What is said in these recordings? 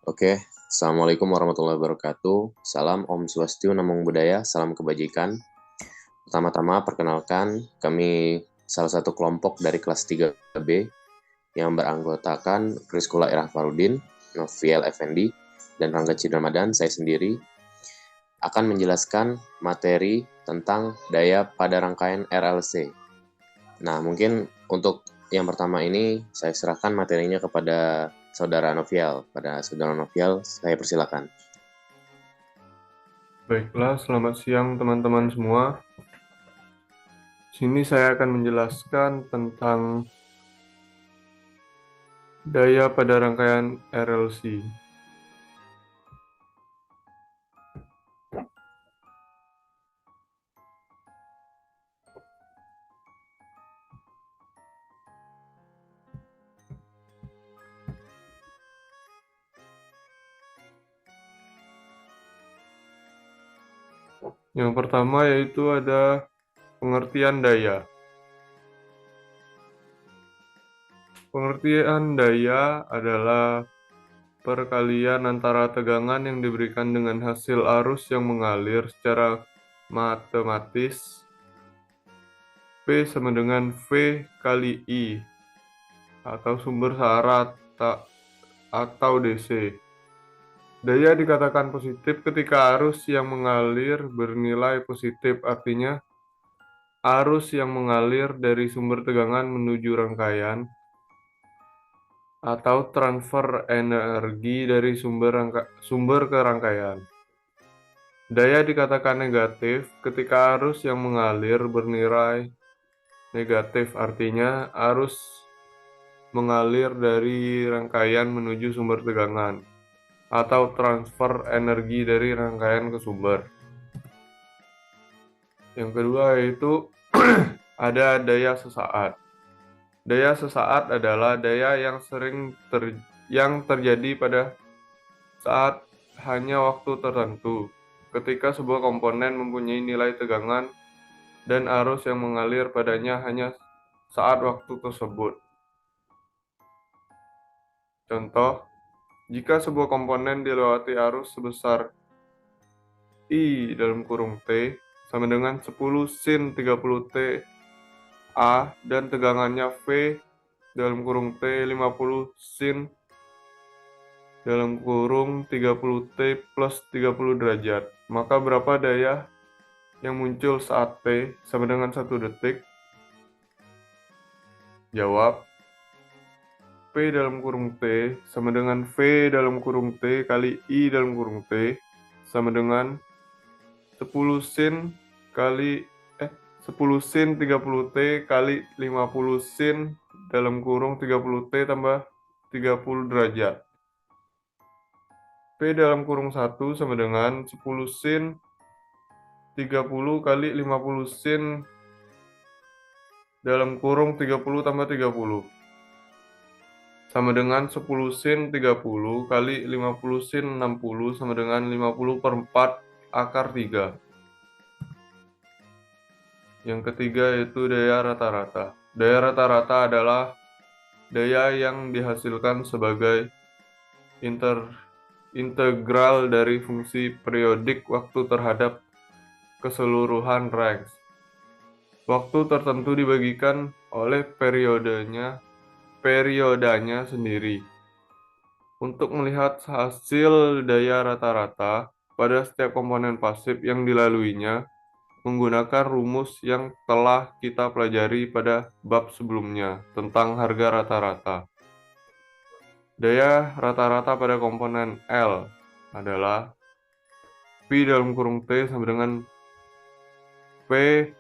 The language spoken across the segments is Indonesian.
Oke, Assalamualaikum warahmatullahi wabarakatuh. Salam Om Swastiastu, Namo Buddhaya, salam kebajikan. Pertama-tama, perkenalkan, kami salah satu kelompok dari kelas 3B yang beranggotakan Rizkula Irah Farudin, Noviel Effendi, dan Rangga Cid Ramadan, saya sendiri, akan menjelaskan materi tentang daya pada rangkaian RLC. Nah, mungkin untuk yang pertama ini, saya serahkan materinya kepada Saudara Noviel. Pada Saudara Noviel, saya persilakan. Baiklah, selamat siang teman-teman semua. Sini saya akan menjelaskan tentang daya pada rangkaian RLC. Yang pertama yaitu ada pengertian daya. Pengertian daya adalah perkalian antara tegangan yang diberikan dengan hasil arus yang mengalir secara matematis. P sama dengan V kali I atau sumber syarat atau DC. Daya dikatakan positif ketika arus yang mengalir bernilai positif, artinya arus yang mengalir dari sumber tegangan menuju rangkaian atau transfer energi dari sumber ke rangkaian. Daya dikatakan negatif ketika arus yang mengalir bernilai negatif, artinya arus mengalir dari rangkaian menuju sumber tegangan atau transfer energi dari rangkaian ke sumber. Yang kedua yaitu ada daya sesaat. Daya sesaat adalah daya yang terjadi pada saat hanya waktu tertentu, ketika sebuah komponen mempunyai nilai tegangan dan arus yang mengalir padanya hanya saat waktu tersebut. Contoh, jika sebuah komponen dilewati arus sebesar I dalam kurung T sama dengan 10 sin 30 T A dan tegangannya V dalam kurung T 50 sin dalam kurung 30 T plus 30 derajat. Maka berapa daya yang muncul saat T sama dengan 1 detik? Jawab, P dalam kurung T sama dengan V dalam kurung T kali I dalam kurung T sama dengan 10 sin kali 10 sin 30 T kali 50 sin dalam kurung 30 T tambah 30 derajat. P dalam kurung 1 sama dengan 10 sin 30 kali 50 sin dalam kurung 30 tambah 30. Sama dengan 10 sin 30 kali 50 sin 60 sama dengan 50 per 4 akar 3. Yang ketiga yaitu daya rata-rata. Daya rata-rata adalah daya yang dihasilkan sebagai integral dari fungsi periodik waktu terhadap keseluruhan range. Waktu tertentu dibagikan oleh periodanya sendiri. Untuk melihat hasil daya rata-rata pada setiap komponen pasif yang dilaluinya, menggunakan rumus yang telah kita pelajari pada bab sebelumnya tentang harga rata-rata. Daya rata-rata pada komponen L adalah P dalam kurung T sama dengan P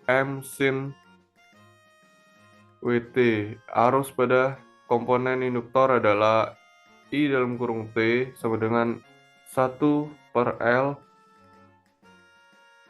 M sin WT. Arus pada komponen induktor adalah I dalam kurung T sama dengan 1 per L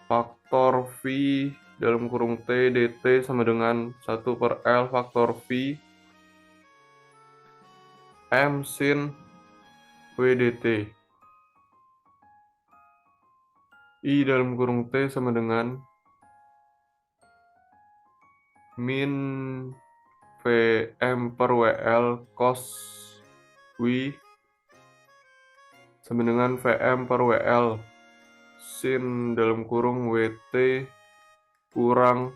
faktor V dalam kurung T dt sama dengan 1 per L faktor V M sin WDT. I dalam kurung T sama dengan min VM per WL cos W sama dengan Vm per WL sin dalam kurung WT kurang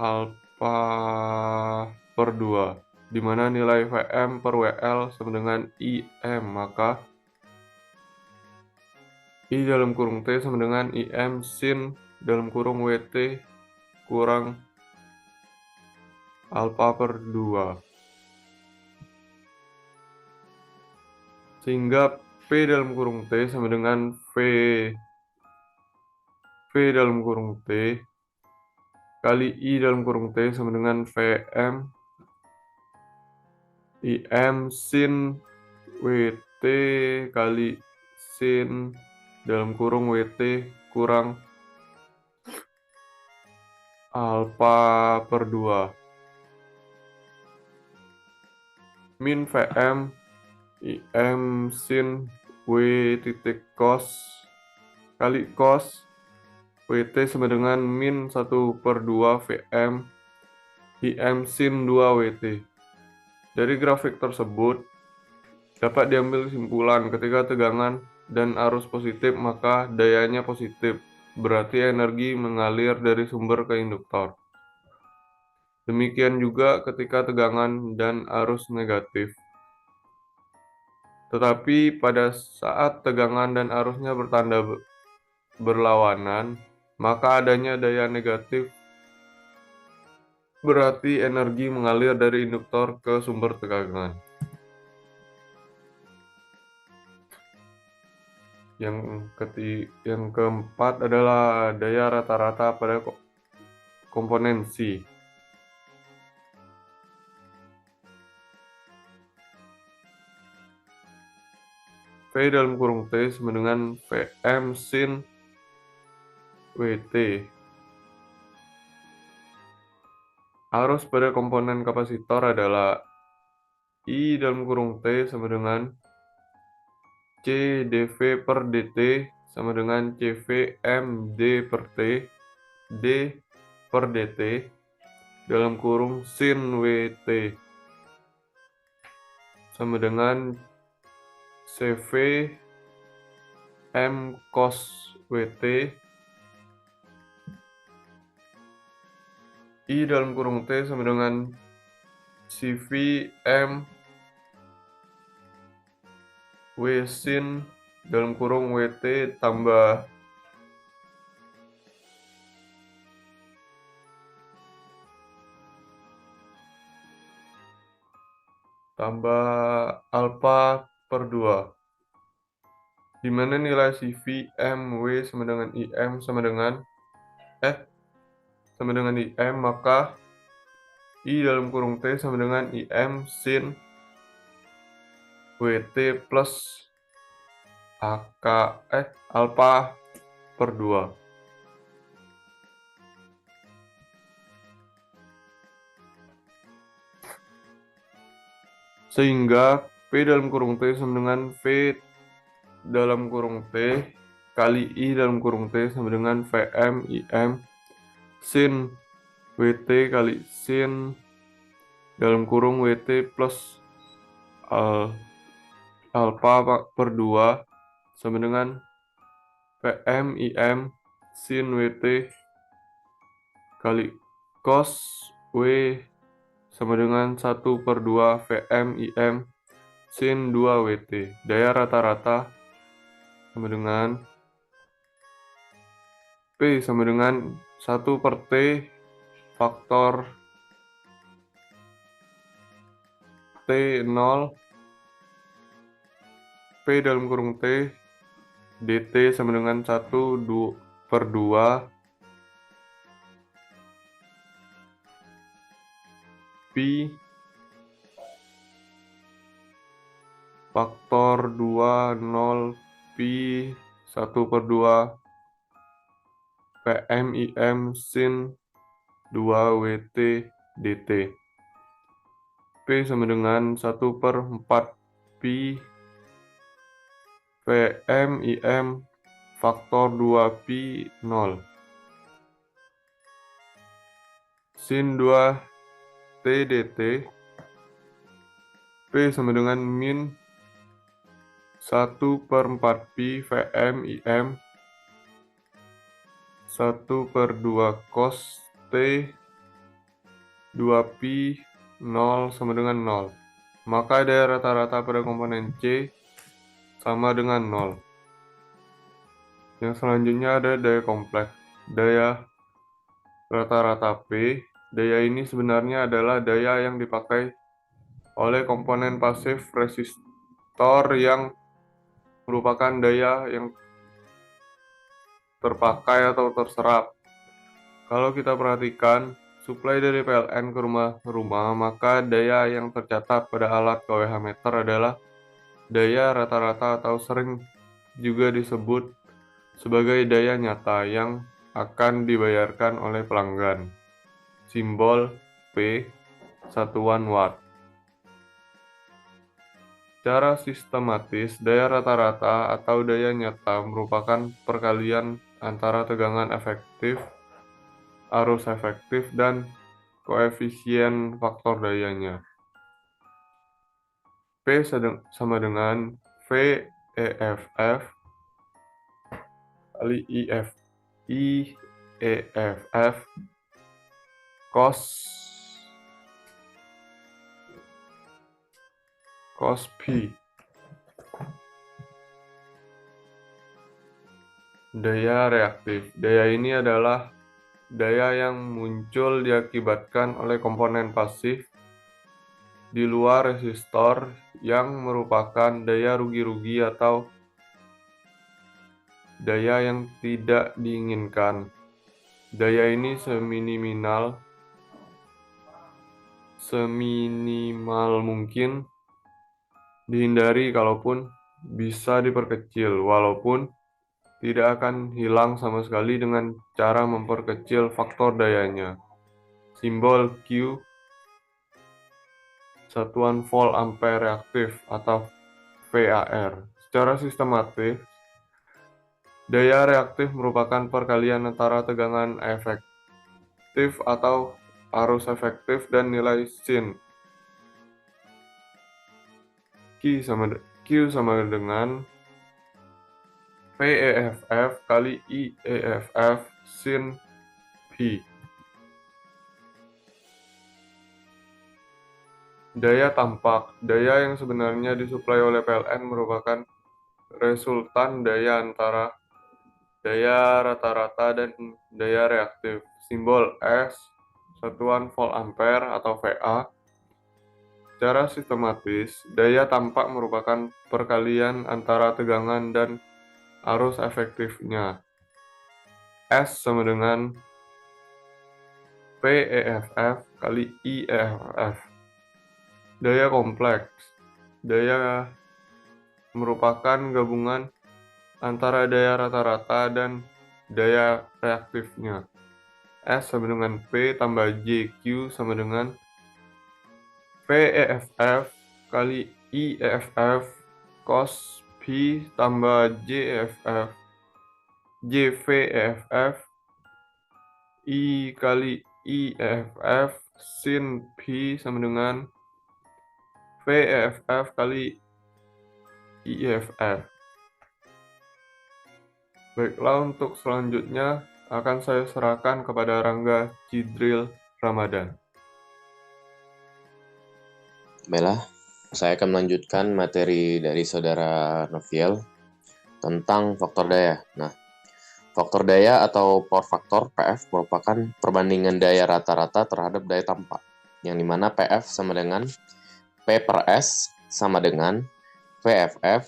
alfa per 2, di mana nilai Vm per WL sama dengan IM, maka I dalam kurung T sama dengan IM sin dalam kurung WT kurang alfa per 2. Sehingga P dalam kurung T sama dengan V dalam kurung T kali I dalam kurung T sama dengan Vm IM sin WT kali sin dalam kurung WT kurang alfa per 2 min Vm IM sin W titik cos kali cos WT sama dengan min 1/2 Vm IM sin 2 WT. Dari grafik tersebut dapat diambil kesimpulan ketika tegangan dan arus positif maka dayanya positif, berarti energi mengalir dari sumber ke induktor. Demikian juga ketika tegangan dan arus negatif. Tetapi pada saat tegangan dan arusnya bertanda berlawanan, maka adanya daya negatif, berarti energi mengalir dari induktor ke sumber tegangan. Yang keempat adalah daya rata-rata pada komponensi. V dalam kurung T sama dengan Vm sin WT. Arus pada komponen kapasitor adalah I dalam kurung T sama dengan C dV per dt sama dengan CV MD per T D per dt dalam kurung sin WT sama dengan CV M cos WT I dalam kurung T sama dengan CV M W sin dalam kurung WT tambah alfa per 2, di mana nilai CV MW sama dengan IM sama dengan IM, maka I dalam kurung T sama dengan IM sin WT plus alfa per 2. Sehingga P dalam kurung T sama dengan V dalam kurung T kali I dalam kurung T sama dengan Vm IM sin WT kali sin dalam kurung WT plus alfa per 2 sama dengan Vm IM sin WT kali cos W sama dengan 1/2 Vm IM sin 2 WT. Daya rata-rata sama dengan P sama dengan 1/T faktor T0 P dalam kurung T dt sama dengan 1/2 Pi faktor 20 Pi 1/2 Pm IM sin 2 WT dt. P sama dengan 1/4 Pi Vm IM faktor 2 Pi 0 sin 2 T dt. P sama dengan min 1/4 pi Vm Im 1/2 cos T 2 pi 0 sama dengan 0. Maka daya rata-rata pada komponen C sama dengan 0. Yang selanjutnya ada daya kompleks. Daya rata-rata P. Daya ini sebenarnya adalah daya yang dipakai oleh komponen pasif resistor yang merupakan daya yang terpakai atau terserap. Kalau kita perhatikan suplai dari PLN ke rumah-rumah, maka daya yang tercatat pada alat kWh meter adalah daya rata-rata atau sering juga disebut sebagai daya nyata yang akan dibayarkan oleh pelanggan. Simbol P, satuan watt. Secara sistematis, daya rata-rata atau daya nyata merupakan perkalian antara tegangan efektif, arus efektif, dan koefisien faktor dayanya. P sama dengan VEFF kali IEFF cos P. Daya reaktif. Daya ini adalah daya yang muncul diakibatkan oleh komponen pasif di luar resistor yang merupakan daya rugi-rugi atau daya yang tidak diinginkan. Daya ini seminimal mungkin dihindari kalaupun bisa diperkecil, walaupun tidak akan hilang sama sekali dengan cara memperkecil faktor dayanya. Simbol Q, satuan volt ampere reaktif atau VAR. Secara sistematis, daya reaktif merupakan perkalian antara tegangan efektif atau arus efektif dan nilai sin. Q sama dengan VEFF kali IEFF sin P. Daya tampak. Daya yang sebenarnya disuplai oleh PLN merupakan resultan daya antara daya rata-rata dan daya reaktif. Simbol S, satuan volt ampere atau VA. Secara sistematis, daya tampak merupakan perkalian antara tegangan dan arus efektifnya. S sama dengan VEFF kali IEFF. Daya kompleks. Daya merupakan gabungan antara daya rata-rata dan daya reaktifnya. S sama dengan P tambah JQ sama dengan VEFF kali IEFF cos P tambah JVEFF I kali IEFF sin P sama dengan VEFF kali IEFF. Baiklah, untuk selanjutnya akan saya serahkan kepada Rangga Cidril Ramadan. Baiklah, saya akan melanjutkan materi dari Saudara Noviel tentang faktor daya. Nah, faktor daya atau power factor PF merupakan perbandingan daya rata-rata terhadap daya tampak, yang dimana PF sama dengan P per S sama dengan VFF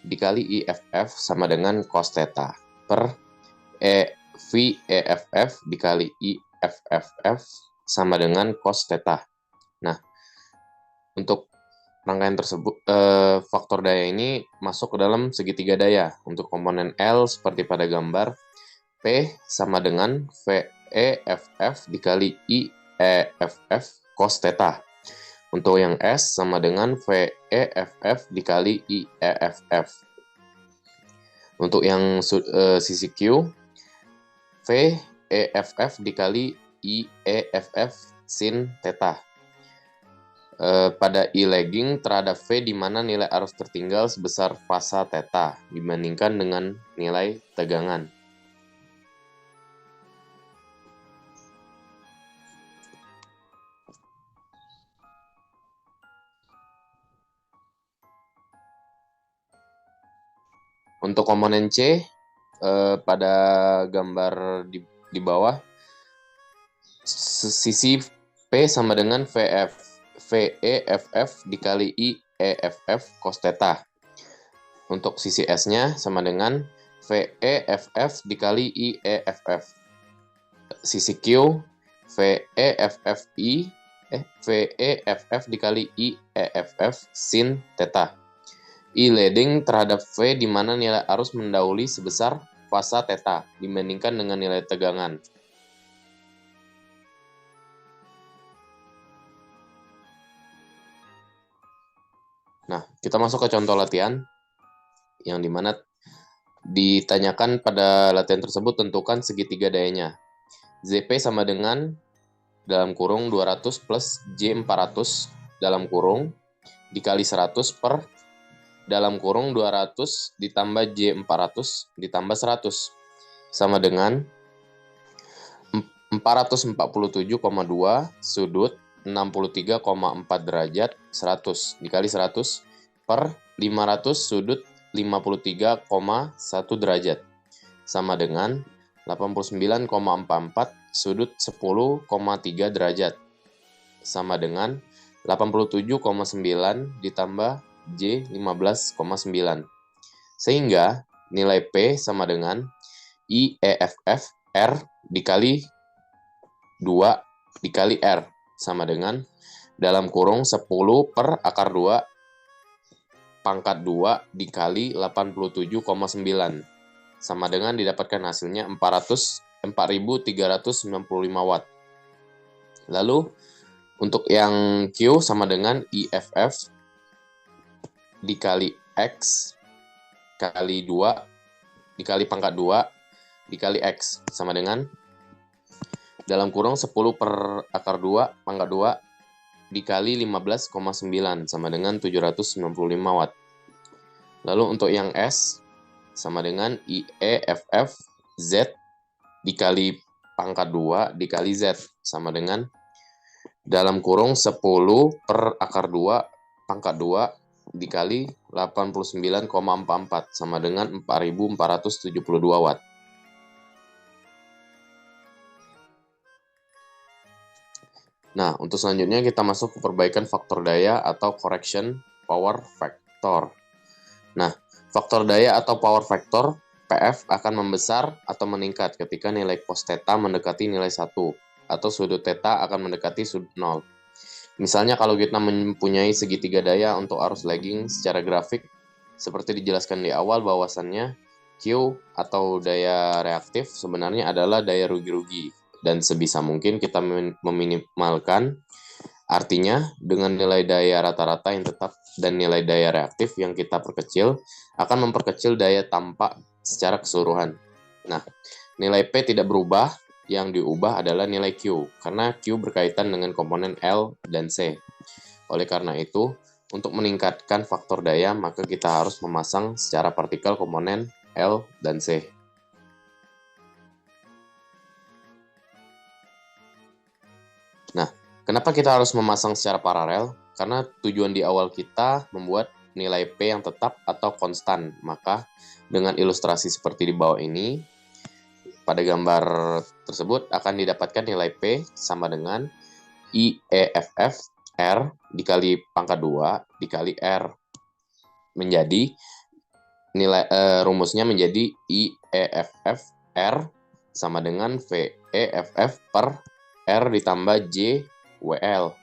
dikali IFF sama dengan cos theta per VEFF dikali IFFF sama dengan cos theta. Nah, untuk rangkaian tersebut, faktor daya ini masuk ke dalam segitiga daya. Untuk komponen L seperti pada gambar, P sama dengan VEFF dikali IEFF cos theta. Untuk yang S sama dengan VEFF dikali IEFF. Untuk yang sisi Q, VEFF dikali IEFF sin theta. pada I lagging terhadap V di mana nilai arus tertinggal sebesar fasa theta dibandingkan dengan nilai tegangan. Untuk komponen C, pada gambar di bawah, sisi P sama dengan VEFF dikali IEFF cos theta. Untuk sisi S-nya sama dengan VEFF dikali IEFF. Sisi Q, VEFF dikali IEFF sin theta. I leading terhadap V di mana nilai arus mendahului sebesar fasa theta dibandingkan dengan nilai tegangan. Nah, kita masuk ke contoh latihan yang dimana ditanyakan pada latihan tersebut tentukan segitiga dayanya. ZP sama dengan dalam kurung 200 plus J400 dalam kurung dikali 100 per dalam kurung 200 ditambah J400 ditambah 100 sama dengan 447,2 sudut 63,4 derajat 100 dikali 100 per 500 sudut 53,1 derajat sama dengan 89,44 sudut 10,3 derajat sama dengan 87,9 ditambah J 15,9. Sehingga nilai P sama dengan IEFF R dikali 2 dikali R sama dengan dalam kurung 10 per akar 2 pangkat 2 dikali 87,9 sama dengan didapatkan hasilnya 4.395 watt. Lalu untuk yang Q sama dengan IFF dikali X kali 2 dikali pangkat 2 dikali X sama dengan dalam kurung 10 per akar 2 pangkat 2 dikali 15,9 sama dengan 795 watt. Lalu untuk yang S sama dengan IEFF Z dikali pangkat 2 dikali Z sama dengan dalam kurung 10 per akar 2 pangkat 2 dikali 89,44 sama dengan 4.472 watt. Nah, untuk selanjutnya kita masuk ke perbaikan faktor daya atau correction power factor. Nah, faktor daya atau power factor PF akan membesar atau meningkat ketika nilai cos theta mendekati nilai 1 atau sudut theta akan mendekati sudut 0. Misalnya kalau kita mempunyai segitiga daya untuk arus lagging secara grafik, seperti dijelaskan di awal bahwasannya Q atau daya reaktif sebenarnya adalah daya rugi-rugi. Dan sebisa mungkin kita meminimalkan, artinya dengan nilai daya rata-rata yang tetap dan nilai daya reaktif yang kita perkecil, akan memperkecil daya tampak secara keseluruhan. Nah, nilai P tidak berubah, yang diubah adalah nilai Q, karena Q berkaitan dengan komponen L dan C. Oleh karena itu, untuk meningkatkan faktor daya, maka kita harus memasang secara partikal komponen L dan C. Nah, kenapa kita harus memasang secara paralel? Karena tujuan di awal kita membuat nilai P yang tetap atau konstan. Maka dengan ilustrasi seperti di bawah ini, pada gambar tersebut akan didapatkan nilai P sama dengan IEFF R dikali pangkat 2 dikali R. Menjadi nilai rumusnya menjadi IEFF R sama dengan VEFF per R ditambah J WL.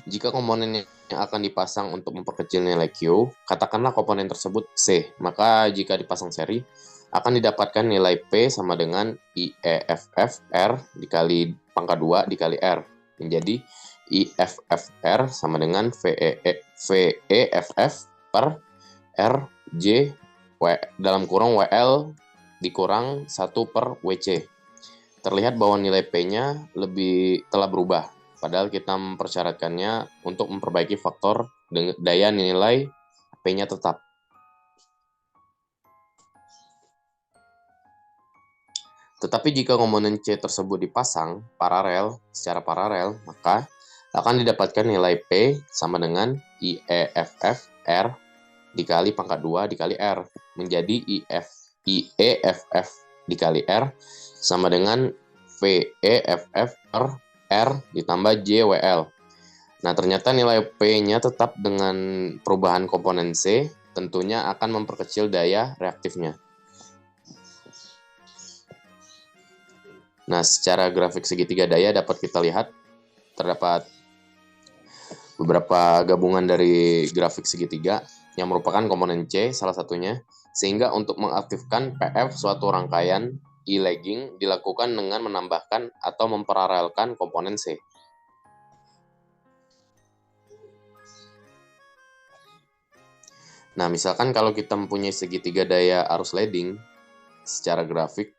Jika komponen yang akan dipasang untuk memperkecil nilai Q, katakanlah komponen tersebut C, maka jika dipasang seri, akan didapatkan nilai P sama dengan IEFF R dikali pangkat 2 dikali R. Menjadi IFF R sama dengan VEFF per R J dalam kurung WL dikurang 1 per WC. Terlihat bahwa nilai P-nya telah berubah. Padahal kita mempersyaratkannya untuk memperbaiki faktor daya nilai P-nya tetap. Tetapi jika komponen C tersebut dipasang secara paralel, maka akan didapatkan nilai P sama dengan IEFF R dikali pangkat 2 dikali R, menjadi IEFF dikali R sama dengan VEFF R ditambah JWL. Nah, ternyata nilai P-nya tetap dengan perubahan komponen C, tentunya akan memperkecil daya reaktifnya. Nah, secara grafik segitiga daya dapat kita lihat terdapat beberapa gabungan dari grafik segitiga yang merupakan komponen C salah satunya, sehingga untuk mengaktifkan PF suatu rangkaian E-lagging dilakukan dengan menambahkan atau memparalelkan komponen C. Nah, misalkan kalau kita mempunyai segitiga daya arus leading secara grafik,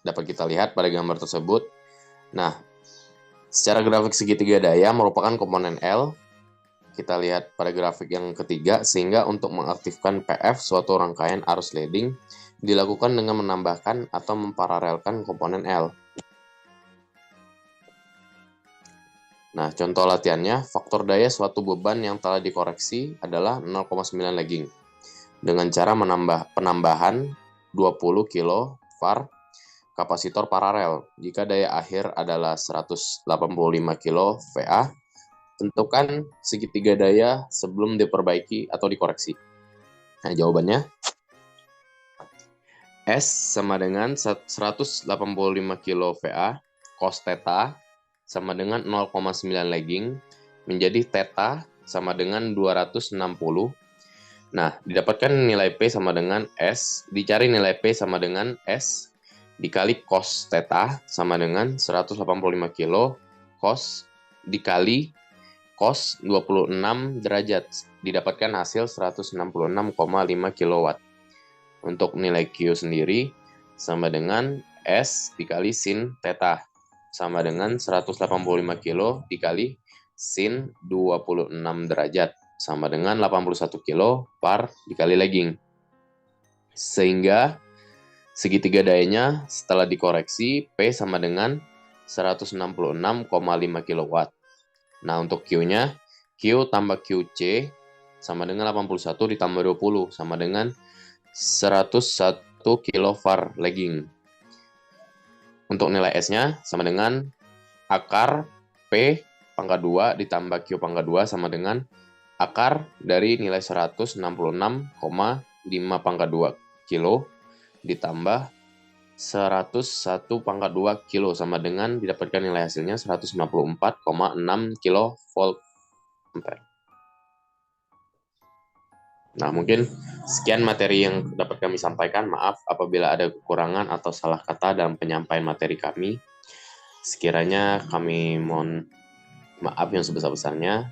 dapat kita lihat pada gambar tersebut. Nah, secara grafik segitiga daya merupakan komponen L. Kita lihat pada grafik yang ketiga, sehingga untuk mengaktifkan PF suatu rangkaian arus leading dilakukan dengan menambahkan atau memparalelkan komponen L. Nah, contoh latihannya, faktor daya suatu beban yang telah dikoreksi adalah 0,9 lagging. Dengan cara penambahan 20 kV kapasitor paralel. Jika daya akhir adalah 185 kVA, tentukan segitiga daya sebelum diperbaiki atau dikoreksi. Nah, jawabannya S sama dengan 185 kVA cos theta sama dengan 0,9 lagging menjadi theta sama dengan 260. Nah, didapatkan nilai P sama dengan S, dicari nilai P sama dengan S dikali cos theta sama dengan 185 kilo cos dikali cos 26 derajat. Didapatkan hasil 166,5 kW. Untuk nilai Q sendiri sama dengan S dikali sin theta sama dengan 185 kilo dikali sin 26 derajat sama dengan 81 kilo par dikali lagging. Sehingga segitiga dayanya setelah dikoreksi P sama dengan 166,5 kW. Nah, untuk Q-nya, Q tambah QC sama dengan 81 ditambah 20 sama dengan 101 kV lagging. Untuk nilai S-nya sama dengan akar P pangkat 2 ditambah Q pangkat 2 sama dengan akar dari nilai 166,5 pangkat 2 kilo ditambah 101 pangkat 2 kilo sama dengan didapatkan nilai hasilnya 194,6 kilovolt ampere. Nah, mungkin sekian materi yang dapat kami sampaikan. Maaf apabila ada kekurangan atau salah kata dalam penyampaian materi kami. Sekiranya kami mohon maaf yang sebesar-besarnya.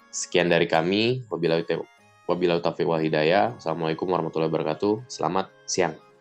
Sekian dari kami. Wabillahi taufiq wal hidayah. Assalamualaikum warahmatullahi wabarakatuh. Selamat siang.